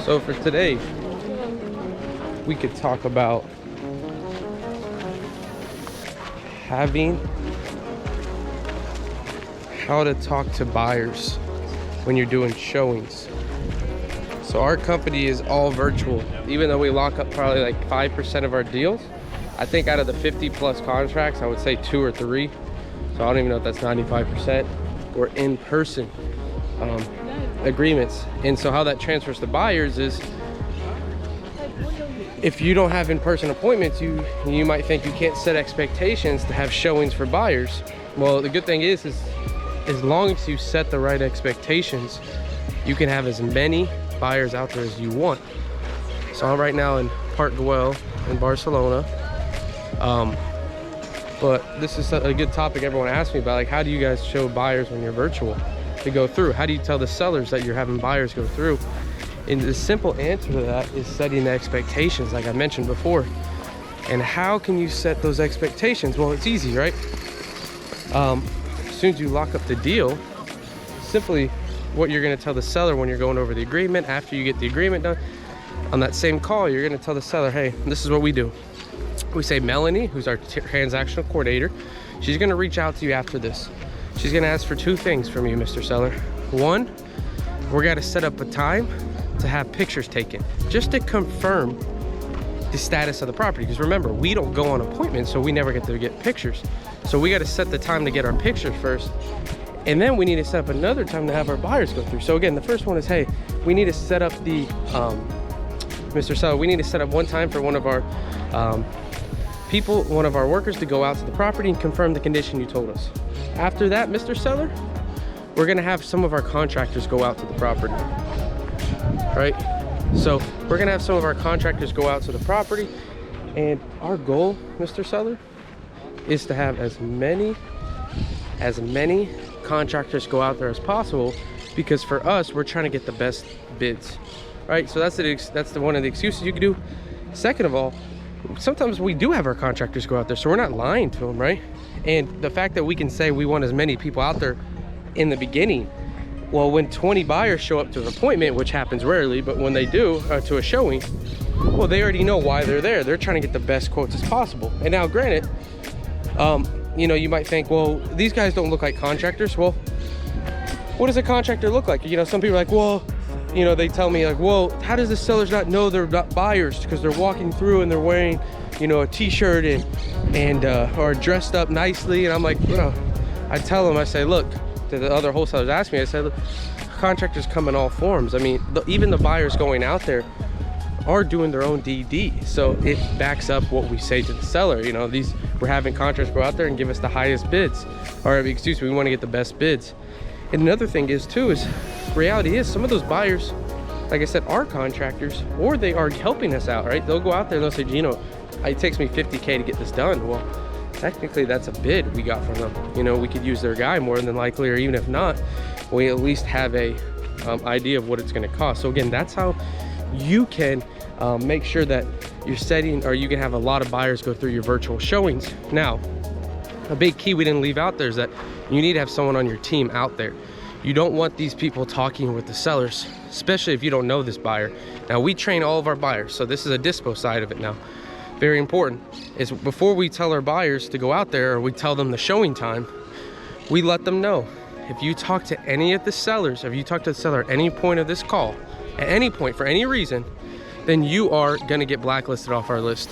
So for today, we could talk about how to talk to buyers when you're doing showings. So our company is all virtual. Even though we lock up probably like 5% of our deals, I think out of the 50 plus contracts, I would say 2 or 3. So I don't even know if that's 95%, or in-person agreements. And so how that transfers to buyers is, if you don't have in-person appointments, you might think you can't set expectations to have showings for buyers. Well, the good thing is as long as you set the right expectations, you can have as many buyers out there as you want. So I'm right now in Park Güell in Barcelona. But this is a good topic everyone asks me about, like, how do you guys show buyers when you're virtual to go through? How do you tell the sellers that you're having buyers go through? And the simple answer to that is setting the expectations, like I mentioned before. And how can you set those expectations? Well, it's easy, right? As soon as you lock up the deal, simply what you're going to tell the seller when you're going over the agreement, after you get the agreement done, on that same call, you're going to tell the seller, hey, this is what we do. We say Melanie, who's our transactional coordinator, she's going to reach out to you after this. She's going to ask for 2 things from you, Mr. Seller. 1, we're going to set up a time to have pictures taken, just to confirm the status of the property. Because remember, we don't go on appointments, so we never get to get pictures. So we got to set the time to get our pictures first. And then we need to set up another time to have our buyers go through. So again, the first one is, hey, we need to set up the, Mr. Seller, we need to set up one time for one of our one of our workers to go out to the property and confirm the condition you told us. After that, Mr. Seller, we're gonna have some of our contractors go out to the property, right? So we're gonna have some of our contractors go out to the property, and our goal, Mr. Seller, is to have as many contractors go out there as possible, because for us, we're trying to get the best bids, right? So that's one of the excuses you can do. Second of all, sometimes we do have our contractors go out there, so we're not lying to them, right? And the fact that we can say we want as many people out there in the beginning, well, when 20 buyers show up to an appointment, which happens rarely, but when they do, to a showing, well, they already know why they're there. They're trying to get the best quotes as possible. And now, granted, you know, you might think, well, these guys don't look like contractors. Well, what does a contractor look like? You know, some people are like, well, you know, they tell me like, well, how does the sellers not know they're not buyers? Because they're walking through and they're wearing, you know, a t-shirt and or dressed up nicely. And I'm like, you know, I tell them, I say, look, to the other wholesalers ask me, I said, look, contractors come in all forms. I mean, even the buyers going out there are doing their own DD. So it backs up what we say to the seller. You know, we're having contractors go out there and give us the highest bids, or excuse me, we want to get the best bids. And another thing is too, is reality is some of those buyers, like I said, are contractors, or they are helping us out, right? They'll go out there and they'll say, you know, it takes me $50K to get this done. Well, technically that's a bid we got from them. You know, we could use their guy more than likely, or even if not, we at least have a idea of what it's going to cost. So again, that's how you can make sure that you're setting, or you can have a lot of buyers go through your virtual showings. Now, a big key we didn't leave out there is that you need to have someone on your team out there. You don't want these people talking with the sellers, especially if you don't know this buyer. Now, we train all of our buyers, so this is a dispo side of it now. Very important is, before we tell our buyers to go out there, or we tell them the showing time, we let them know, if you talk to any of the sellers, if you talk to the seller at any point of this call, at any point for any reason, then you are going to get blacklisted off our list.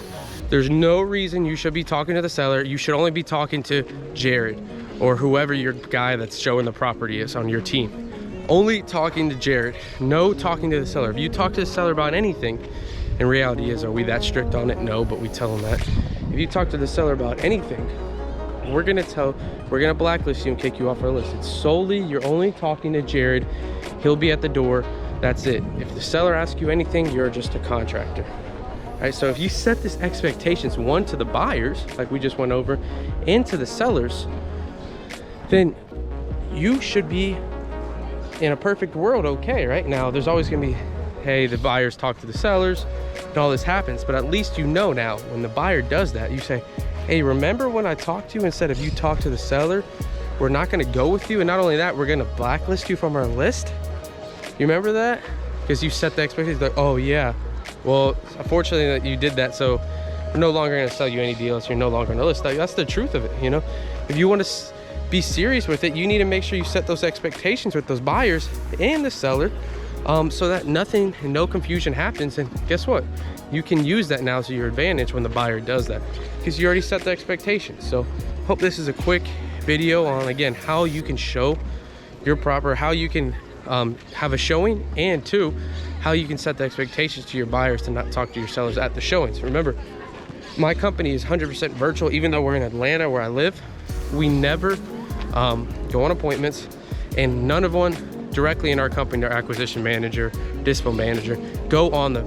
There's no reason you should be talking to the seller. You should only be talking to Jared, or whoever your guy that's showing the property is on your team. Only talking to Jared, no talking to the seller. If you talk to the seller about anything, in reality is, are we that strict on it? No, but we tell them that. If you talk to the seller about anything, we're gonna blacklist you and kick you off our list. It's solely, you're only talking to Jared. He'll be at the door. That's it. If the seller asks you anything, you're just a contractor. All right, so if you set this expectations, one, to the buyers, like we just went over, and to the sellers, then you should be, in a perfect world, okay, right? Now, there's always gonna be, hey, the buyers talk to the sellers, and all this happens, but at least you know now, when the buyer does that, you say, hey, remember when I talked to you, instead of you talk to the seller, we're not gonna go with you, and not only that, we're gonna blacklist you from our list. You remember that? because you set the expectations like, oh yeah, well, unfortunately that you did that, so we're no longer going to sell you any deals. You're no longer going to list. Like, that's the truth of it, you know. If you want to be serious with it, you need to make sure you set those expectations with those buyers and the seller, so that nothing and no confusion happens. And guess what? You can use that now to your advantage when the buyer does that, because you already set the expectations. So hope this is a quick video on, again, how you can show your proper, how you can have a showing, and two, how you can set the expectations to your buyers to not talk to your sellers at the showings. Remember, my company is 100% virtual. Even though we're in Atlanta where I live, we never go on appointments, and none of one directly in our company, our acquisition manager, dispo manager, go on the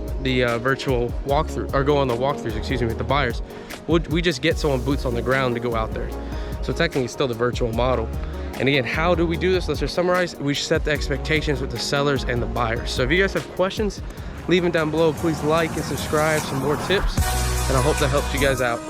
virtual walkthrough, or go on the walkthroughs, excuse me, with the buyers. We just get someone boots on the ground to go out there. So technically it's still the virtual model. And again, how do we do this? Let's just summarize. We set the expectations with the sellers and the buyers. So if you guys have questions, leave them down below. Please like and subscribe, some more tips, and I hope that helps you guys out.